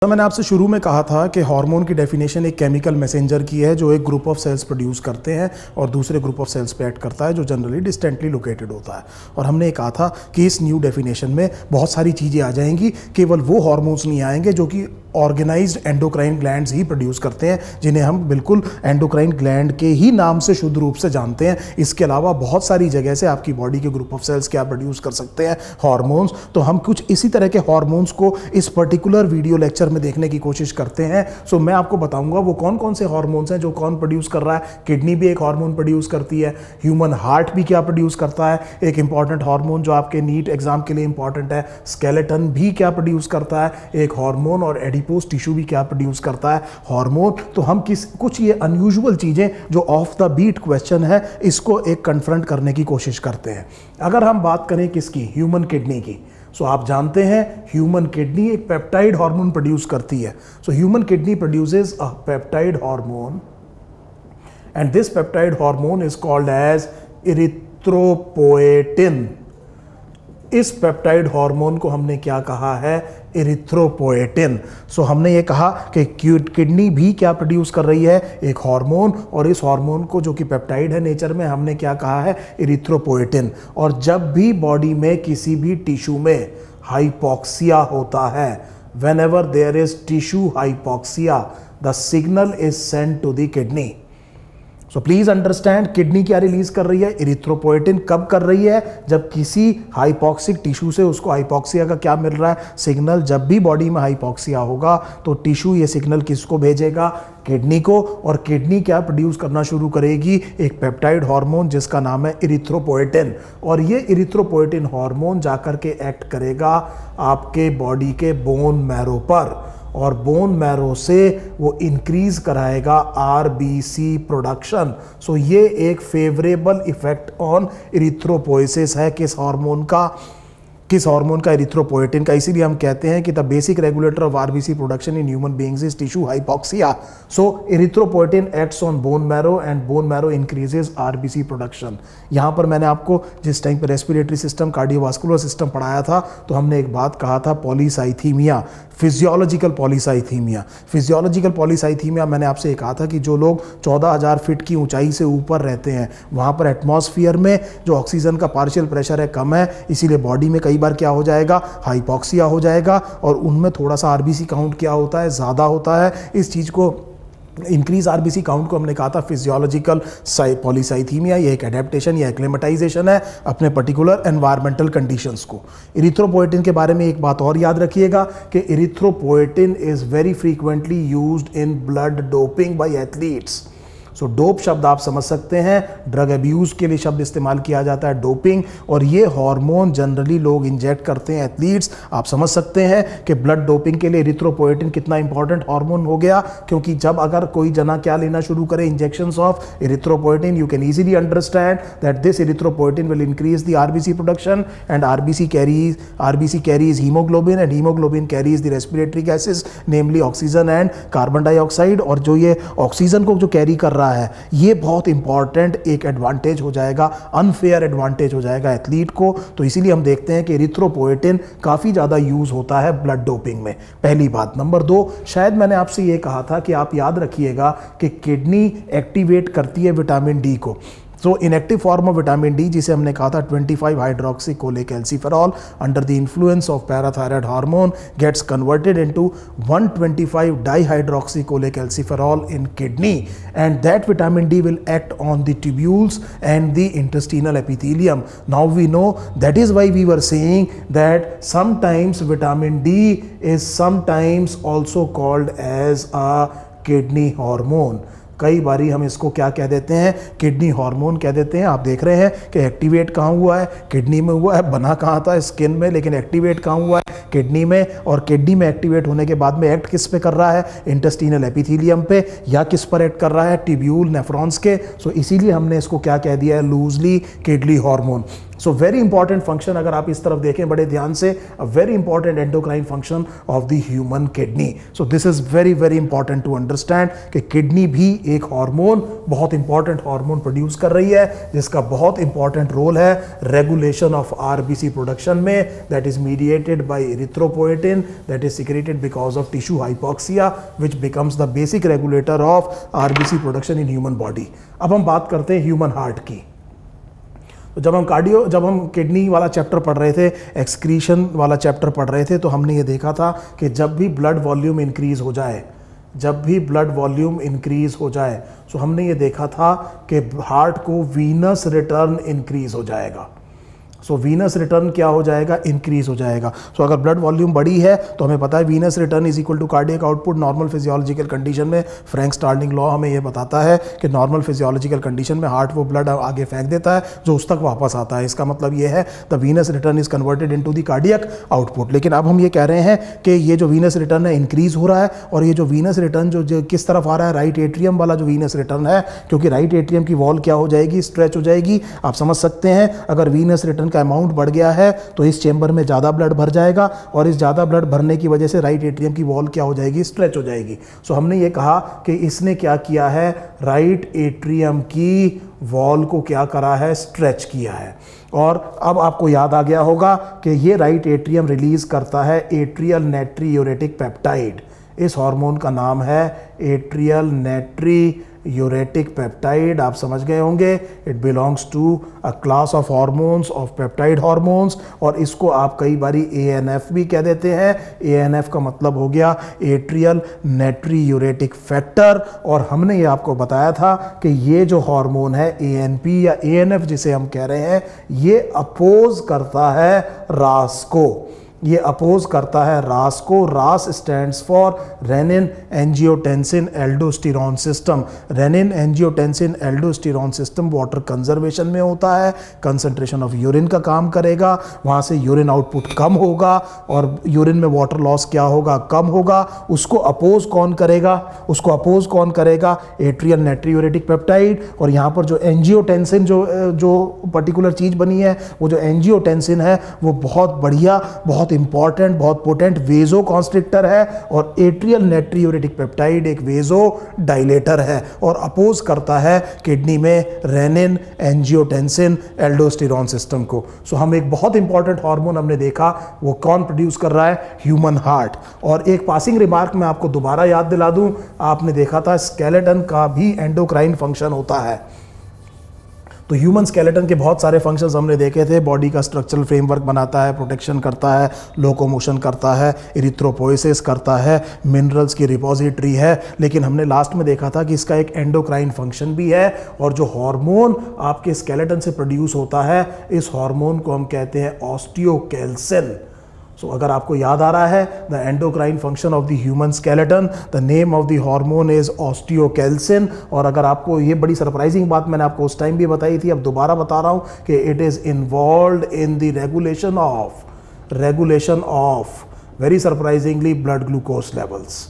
तो मैंने आपसे शुरू में कहा था कि हार्मोन की डेफिनेशन एक केमिकल मैसेंजर की है जो एक ग्रुप ऑफ सेल्स प्रोड्यूस करते हैं और दूसरे ग्रुप ऑफ सेल्स पे एक्ट करता है जो जनरली डिस्टेंटली लोकेटेड होता है। और हमने कहा था कि इस न्यू डेफिनेशन में बहुत सारी चीज़ें आ जाएंगी, केवल वो हार्मोन्स नहीं आएंगे जो कि ऑर्गेनाइज्ड एंडोक्राइन ग्लैंड्स ही प्रोड्यूस करते हैं, जिन्हें हम बिल्कुल एंडोक्राइन ग्लैंड के ही नाम से शुद्ध रूप से जानते हैं। इसके अलावा बहुत सारी जगह से आपकी बॉडी के ग्रुप ऑफ सेल्स क्या प्रोड्यूस कर सकते हैं, हार्मोन्स। तो हम कुछ इसी तरह के हार्मोन्स को इस पर्टिकुलर वीडियो लेक्चर में देखने की कोशिश करते हैं। सो मैं आपको बताऊंगा वो कौन कौन से हार्मोन्स हैं जो कौन प्रोड्यूस कर रहा है। किडनी भी एक हार्मोन प्रोड्यूस करती है, ह्यूमन हार्ट भी क्या प्रोड्यूस करता है, एक इंपॉर्टेंट हार्मोन जो आपके नीट एग्जाम के लिए इंपॉर्टेंट है, स्केलेटन भी क्या प्रोड्यूस करता है एक हार्मोन, और एडिपोज टिश्यू भी क्या प्रोड्यूस करता है हार्मोन। तो हम कुछ ये अनयूजुअल चीजें जो ऑफ द बीट क्वेश्चन है इसको एक कन्फ्रंट करने की कोशिश करते हैं। अगर हम बात करें किसकी, ह्यूमन किडनी की, सो आप जानते हैं ह्यूमन किडनी एक पेप्टाइड हार्मोन प्रोड्यूस करती है। So human kidney produces a peptide hormone and this peptide hormone is called as erythropoietin. इस पेप्टाइड हार्मोन को हमने क्या कहा है, इरिथ्रोपोएटिन। सो हमने ये कहा कि किडनी भी क्या प्रोड्यूस कर रही है, एक हार्मोन, और इस हार्मोन को जो कि पेप्टाइड है नेचर में हमने क्या कहा है, इरिथ्रोपोएटिन। और जब भी बॉडी में किसी भी टिश्यू में हाइपोक्सिया होता है, whenever there is tissue hypoxia, the signal is sent to the kidney. So please understand, kidney क्या रिलीज कर रही है, इरिथ्रोपोएटिन। कब कर रही है, जब किसी हाइपॉक्सिक टिश्यू से उसको हाइपॉक्सिया का क्या मिल रहा है, सिग्नल। जब भी बॉडी में हाइपॉक्सिया होगा तो टिश्यू ये सिग्नल किसको भेजेगा, किडनी को, और किडनी क्या प्रोड्यूस करना शुरू करेगी, एक पेप्टाइड हार्मोन जिसका नाम है इरिथ्रोपोएटिन। और ये इरिथ्रोपोएटिन हार्मोन जाकर के एक्ट करेगा आपके बॉडी के बोन मैरो पर, और बोन मैरो से वो इंक्रीज कराएगा आरबीसी प्रोडक्शन। सो ये एक फेवरेबल इफेक्ट ऑन इरिथ्रोपोएसिस है किस हार्मोन का, इरिथ्रोपोएटिन का। इसीलिए हम कहते हैं कि the basic regulator of RBC production in human beings is tissue hypoxia. So erythropoietin acts on bone marrow and bone marrow increases RBC production. यहाँ पर मैंने आपको जिस टाइम पे रेस्पिरेटरी सिस्टम, कार्डियोवास्कुलर सिस्टम पढ़ाया था तो हमने एक बात कहा था, polycythaemia, physiological polycythaemia. Physiological polycythaemia मैंने आपसे कहा था कि जो लोग 14,000 फीट की ऊंचाई से ऊपर रहते हैं वहाँ पर एटमॉस्फेयर में जो ऑक्सीजन का पार्शियल प्रेशर है कम है, इसीलिए बॉडी में कई बार क्या हो जाएगा, हाइपॉक्सिया हो जाएगा, और उनमें थोड़ा सा आरबीसी काउंट क्या होता है, ज़्यादा होता है। इस चीज़ को, इंक्रीज आरबीसी काउंट को हमने कहा था फिजियोलॉजिकल पॉलीसाइथीमिया। ये एक एडेप्टेशन या एक्लेमेटाइजेशन है अपने पर्टिकुलर एनवायरमेंटल कंडीशंस को। इरिथ्रोपोएटिन के बारे में एक बात और याद रखिएगा कि erythropoietin is very frequently used in blood doping by athletes. So dope शब्द आप समझ सकते हैं, ड्रग अब्यूज़ के लिए शब्द इस्तेमाल किया जाता है डोपिंग, और ये हार्मोन जनरली लोग इंजेक्ट करते हैं एथलीट्स। आप समझ सकते हैं कि ब्लड डोपिंग के लिए इरिथ्रोपोएटिन कितना इंपॉर्टेंट हार्मोन हो गया, क्योंकि जब अगर कोई जना क्या लेना शुरू करे, injections of erythropoietin, you can easily understand that this erythropoietin will increase the RBC production and RBC carries haemoglobin and haemoglobin carries the respiratory gases namely oxygen and carbon dioxide. और जो ये ऑक्सीजन को जो carry कर रहा है, ये बहुत इंपॉर्टेंट एक एडवांटेज हो जाएगा, अनफेयर एडवांटेज हो जाएगा एथलीट को। तो इसीलिए हम देखते हैं कि इरिथ्रोपोएटिन काफी ज्यादा यूज होता है ब्लड डोपिंग में, पहली बात। नंबर 2, शायद मैंने आपसे ये कहा था कि आप याद रखिएगा कि किडनी एक्टिवेट करती है विटामिन डी को। So inactive form of vitamin D, जिसे हमने कहा था 25 hydroxy cholecalciferol under the influence of parathyroid hormone gets converted into 125 dihydroxy cholecalciferol in kidney, and that vitamin D will act on the tubules and the intestinal epithelium. Now we know that is why we were saying that sometimes vitamin D is sometimes also called as a kidney hormone. कई बारी हम इसको क्या कह देते हैं, kidney hormone कह देते हैं। आप देख रहे हैं कि एक्टिवेट कहाँ हुआ है, किडनी में हुआ है, बना कहाँ था, स्किन में, लेकिन एक्टिवेट कहाँ हुआ है, किडनी में। और किडनी में एक्टिवेट होने के बाद में एक्ट किस पे कर रहा है, इंटेस्टिनल एपिथेलियम पे, या किस पर एक्ट कर रहा है, ट्यूब्यूल नेफ्रॉन्स के। सो इसीलिए हमने इसको क्या कह दिया है, loosely kidney hormone. So very important function, अगर आप इस तरफ देखें बड़े ध्यान से, a very important endocrine function of the human kidney. So this is very very important to understand कि किडनी भी एक हार्मोन, बहुत इंपॉर्टेंट हार्मोन प्रोड्यूस कर रही है, जिसका बहुत इंपॉर्टेंट रोल है रेगुलेशन ऑफ आरबीसी प्रोडक्शन में, that is mediated by erythropoietin that is secreted because of tissue hypoxia which becomes the basic regulator of RBC production in human body. अब हम बात करते हैं ह्यूमन हार्ट की। जब हम किडनी वाला चैप्टर पढ़ रहे थे, एक्सक्रीशन वाला चैप्टर पढ़ रहे थे, तो हमने ये देखा था कि जब भी ब्लड वॉल्यूम इंक्रीज हो जाए, सो हमने ये देखा था कि हार्ट को वीनस रिटर्न इंक्रीज हो जाएगा। सो वीनस रिटर्न क्या हो जाएगा? इंक्रीज हो जाएगा। सो अगर ब्लड वॉल्यूम बड़ी है तो हमें पता है venous return is equal to cardiac output. Normal physiological condition में फ्रैंक स्टार्लिंग लॉ हमें यह बताता है कि नॉर्मल फिजियोलॉजिकल कंडीशन में हार्ट वो ब्लड आगे फेंक देता है जो उस तक वापस आता है। इसका मतलब ये है the Venus return is converted into the cardiac output. लेकिन अब हम ये कह रहे हैं कि ये जो वीनस रिटर्न है इंक्रीज हो रहा है, और ये जो वीनस रिटर्न जो किस तरफ आ रहा है, राइट एट्रियम वाला जो वीनस रिटर्न है, क्योंकि राइट एट्रियम की वॉल क्या हो जाएगी? स्ट्रेच हो जाएगी। आप समझ सकते हैं अगर वीनस रिटर्न का अमाउंट बढ़ गया है तो इस चेंबर में ज्यादा ब्लड भर जाएगा, और इस ज्यादा ब्लड भरने की वजह से राइट एट्रियम की वॉल क्या हो जाएगी? स्ट्रेच हो जाएगी। सो हमने ये कहा कि इसने क्या किया है? राइट एट्रियम की वॉल को क्या करा है? स्ट्रेच किया है। और अब आपको याद आ गया होगा कि ये राइट एट्रियम रिलीज करता है एट्रियल नाइट्रियूरेटिक पेप्टाइड। इस हार्मोन का नाम है एट्रियल नाइट्रियूरेटिक पेप्टाइड। आप समझ गए होंगे, it belongs to a class of hormones, of peptide hormones, और इसको आप कई बारी ANF भी कह देते हैं। ANF का मतलब हो गया एट्रियल नाइट्रियूरेटिक फैक्टर। और हमने ये आपको बताया था कि ये जो हार्मोन है ANP या ANF जिसे हम कह रहे हैं, ये अपोज करता है रास को। ये अपोज करता है रास को। रास stands for renin angiotensin aldosterone system. Renin angiotensin aldosterone system water conservation में होता है, कंसंट्रेशन ऑफ यूरिन का काम करेगा, वहाँ से यूरिन आउटपुट कम होगा और यूरिन में वाटर लॉस क्या होगा? कम होगा। उसको अपोज कौन करेगा? Atrial natriuretic peptide. और यहाँ पर जो एंजियोटेंसिन जो पर्टिकुलर चीज़ बनी है, वो जो एंजियोटेंसिन है वो बहुत बढ़िया, बहुत इंपॉर्टेंट, बहुत पोटेंट वेजो कॉन्स्ट्रिक्टर है, और एट्रियल नाइट्रियूरेटिक पेप्टाइड एक वेजो डायलेटर है और अपोज करता है किडनी में रेनिन एंजियोटेंसिन एल्डोस्टेरोन सिस्टम को। सो हम एक बहुत इंपॉर्टेंट हार्मोन हमने देखा, वो कौन प्रोड्यूस कर रहा है? Human heart. और एक पासिंग रिमार्क मैं आपको दोबारा याद दिला दूं, आपने देखा था स्केलेटन का भी एंडोक्राइन फंक्शन होता है। तो ह्यूमन स्केलेटन के बहुत सारे फंक्शंस हमने देखे थे। बॉडी का स्ट्रक्चरल फ्रेमवर्क बनाता है, प्रोटेक्शन करता है, लोकोमोशन करता है, इरिथ्रोपोइसिस करता है, मिनरल्स की रिपोजिटरी है। लेकिन हमने लास्ट में देखा था कि इसका एक एंडोक्राइन फंक्शन भी है, और जो हार्मोन आपके स्केलेटन से प्रोड्यूस होता है, इस हार्मोन को हम कहते हैं ऑस्टियोकैल्सिन। सो अगर आपको याद आ रहा है, the endocrine function of the human skeleton, the name of the hormone is osteocalcin. और अगर आपको ये बड़ी सरप्राइजिंग बात मैंने आपको उस टाइम भी बताई थी, अब दोबारा बता रहा हूँ कि it is involved in the regulation of very surprisingly blood glucose levels.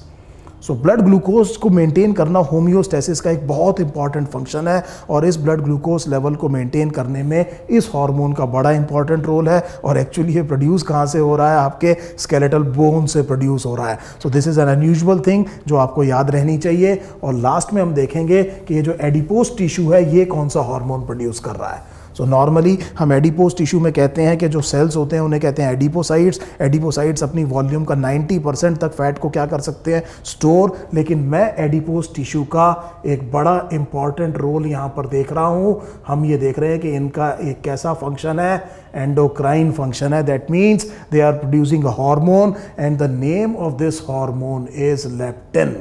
So blood glucose को मेंटेन करना होम्योस्टेसिस का एक बहुत इंपॉर्टेंट फंक्शन है, और इस ब्लड ग्लूकोज लेवल को मेंटेन करने में इस हार्मोन का बड़ा इंपॉर्टेंट रोल है। और एक्चुअली ये प्रोड्यूस कहाँ से हो रहा है? आपके स्केलेटल बोन से प्रोड्यूस हो रहा है। So this is an unusual thing जो आपको याद रहनी चाहिए। और लास्ट में हम देखेंगे कि ये जो एडिपोज टिश्यू है, ये कौन सा हार्मोन प्रोड्यूस कर रहा है। सो नॉर्मली हम एडिपोज टिश्यू में कहते हैं कि जो सेल्स होते हैं उन्हें कहते हैं एडिपोसाइट्स। एडिपोसाइट्स अपनी वॉल्यूम का 90% तक फैट को क्या कर सकते हैं? स्टोर। लेकिन मैं एडिपोज टिश्यू का एक बड़ा इंपॉर्टेंट रोल यहाँ पर देख रहा हूँ। हम ये देख रहे हैं कि इनका एक कैसा फंक्शन है? एंडोक्राइन फंक्शन है। That means they are producing a hormone, and the name of this hormone is leptin.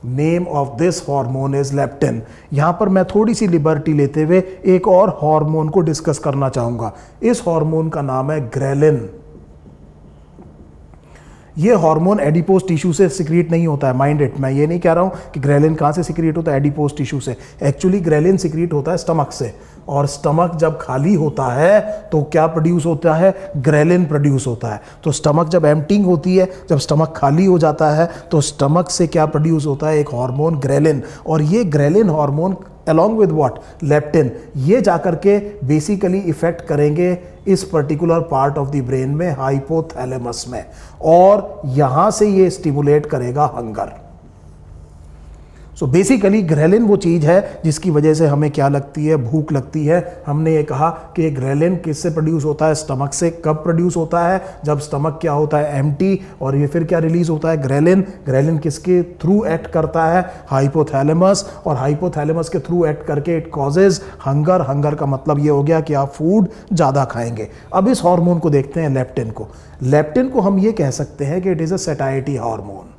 Name of this hormone is leptin. यहां पर मैं थोड़ी सी लिबर्टी लेते हुए एक और हार्मोन को डिस्कस करना चाहूंगा। इस हार्मोन का नाम है ग्रेलिन। ये हार्मोन एडिपोज टिश्यू से सिक्रीट नहीं होता है, माइंड इट। मैं ये नहीं कह रहा हूं कि ग्रेलिन कहां से सिक्रीट होता है? एडिपोज टिश्यू से। एक्चुअली ग्रेलिन सिक्रीट होता है स्टमक से। और स्टमक जब खाली होता है तो क्या प्रोड्यूस होता है, ग्रेलिन प्रोड्यूस होता है। तो स्टमक जब एम्प्टिंग होती है, जब स्टमक खाली हो जाता है तो स्टमक से क्या प्रोड्यूस होता है, एक हार्मोन ग्रेलिन, और ये ghrelin hormone along with what, leptin, ये जाकर के बेसिकली इफेक्ट करेंगे इस particular part of the brain में, हाइपोथैलेमस में, और यहां से ये स्टिमुलेट करेगा हंगर। सो बेसिकली ग्रेलिन वो चीज़ है जिसकी वजह से हमें क्या लगती है, भूख लगती है। हमने ये कहा कि ग्रेलिन किससे प्रोड्यूस होता है, स्टमक से। कब प्रोड्यूस होता है, जब स्टमक क्या होता है, एम्प्टी, और ये फिर क्या रिलीज होता है, ग्रेलिन। ग्रेलिन किसके थ्रू एक्ट करता है, हाइपोथैलेमस, और हाइपोथैलेमस के थ्रू एक्ट करके इट कॉजेज हंगर। हंगर का मतलब ये हो गया कि आप फूड ज़्यादा खाएंगे। अब इस हार्मोन को देखते हैं, लेप्टिन को। लेप्टिन को हम ये कह सकते हैं कि it is a satisfactory hormone,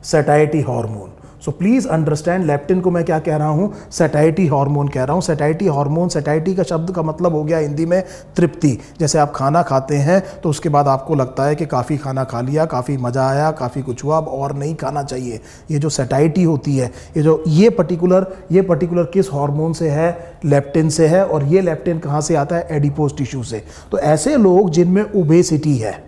satisfactory hormone. So please understand, leptin को मैं क्या कह रहा हूं, सैटिस्फैक्टरी हार्मोन कह रहा हूं। सैटिस्फैक्टरी हार्मोन, सैटिस्फैक्टरी का शब्द का मतलब हो गया हिंदी में तृप्ति। जैसे आप खाना खाते हैं तो उसके बाद आपको लगता है कि काफ़ी खाना खा लिया, काफ़ी मज़ा आया, काफ़ी कुछ हुआ, अब और नहीं खाना चाहिए। ये जो सैटिस्फैक्टरी होती है, ये पर्टिकुलर किस हार्मोन से है, लेप्टिन से है। और ये लेप्टिन कहाँ से आता है, एडिपोज टिश्यू से। तो ऐसे लोग जिनमें ओबेसिटी है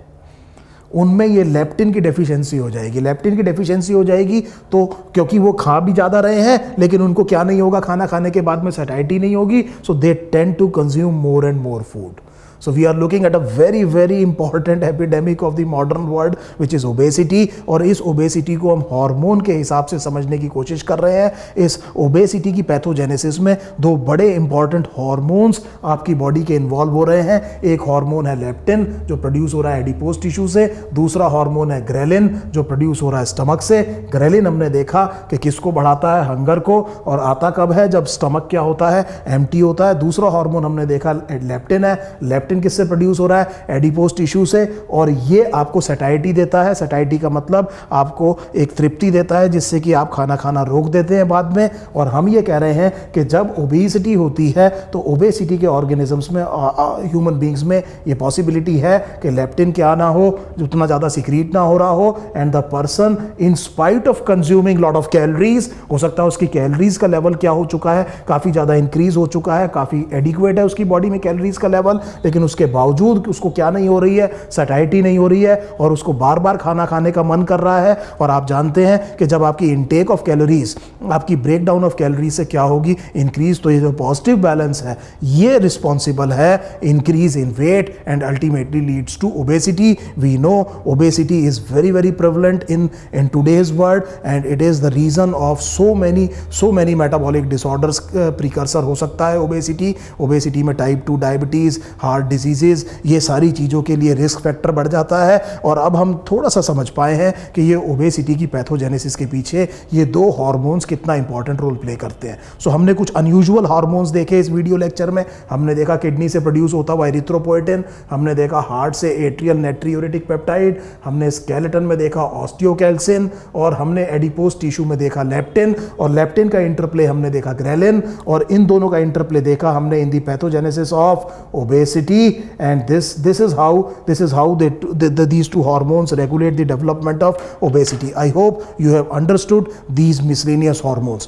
उनमें ये लेप्टिन की डेफिशिएंसी हो जाएगी। लेप्टिन की डेफिशिएंसी हो जाएगी तो क्योंकि वो खा भी ज़्यादा रहे हैं लेकिन उनको क्या नहीं होगा, खाना खाने के बाद में सैटिस्फैक्टरी नहीं होगी। So they tend to consume more and more food. So we are looking at a very very important epidemic of the modern world which is obesity। और इस obesity को हम हार्मोन के हिसाब से समझने की कोशिश कर रहे हैं। इस obesity की पैथोजेनेसिस में दो बड़े इंपॉर्टेंट हार्मोन्स आपकी बॉडी के इन्वॉल्व हो रहे हैं। एक हार्मोन है लेप्टिन जो प्रोड्यूस हो रहा है एडिपोज टिश्यू से, दूसरा हार्मोन है ग्रेलिन जो प्रोड्यूस हो रहा है स्टमक से। ग्रेलिन हमने देखा कि किसको बढ़ाता है, हंगर को, और आता कब है, जब स्टमक क्या होता है, एम्प्टी होता है। दूसरा हार्मोन हमने देखा लेप्टिन है। लेप्टिन किससे प्रोड्यूस हो रहा है, एडिपोज टिश्यू से, और ये आपको सैटिस्फैक्टरी देता है। सैटिस्फैक्टरी का मतलब आपको एक तृप्ति देता है जिससे कि आप खाना खाना रोक देते हैं बाद में। और हम ये कह रहे हैं कि जब ओबेसिटी होती है तो ओबेसिटी के ऑर्गेनिजम्स में, ह्यूमन बींग्स में ये पॉसिबिलिटी है कि लेप्टिन क्या ना हो, उतना ज़्यादा सिक्रीट ना हो रहा हो, and the person in spite of consuming lot of calories, हो सकता है उसकी कैलोरीज का लेवल क्या हो चुका है, काफ़ी ज़्यादा इंक्रीज हो चुका है, काफ़ी एडिक्वेट है उसकी बॉडी में कैलोरीज का लेवल, लेकिन उसके बावजूद उसको क्या नहीं हो रही है, सैटिस्फैक्टरी नहीं हो रही है, और उसको बार बार खाना खाने का मन कर रहा है। और आप जानते हैं कि जब आपकी इनटेक ऑफ कैलोरीज, आपकी ब्रेक डाउन ऑफ कैलोरीज से क्या होगी, इंक्रीज। तो ये जो पॉजिटिव बैलेंस है ये रिस्पॉन्सिबल है increase in weight and ultimately leads to obesity. We know obesity is very very prevalent in today's world and it is the reason of so many metabolic disorders. Precursor हो सकता है obesity में type 2 diabetes, heart diseases, ये सारी चीज़ों के लिए risk factor बढ़ जाता है। और अब हम थोड़ा सा समझ पाए हैं कि ये ओबेसिटी की पैथोजेनेसिस के पीछे ये दो हार्मोन्स कितना इंपॉर्टेंट रोल प्ले करते हैं। सो हमने कुछ अनयूजुअल हार्मोन्स देखे इस वीडियो लेक्चर में। हमने देखा किडनी से प्रोड्यूस होता हुआ एरिथ्रोपोएटिन, हमने देखा हार्ट से एट्रियल नाइट्रियूरेटिक पेप्टाइड, हमने स्केलेटन में देखा ऑस्टियोकैल्सिन, और हमने एडिपोज टिश्यू में देखा लेप्टिन, और लेप्टिन का इंटरप्ले हमने देखा ग्रेलिन, और इन दोनों का इंटरप्ले देखा हमने in the pathogenesis of obesity। And this is how these two hormones regulate the development of obesity. I hope you have understood these miscellaneous hormones.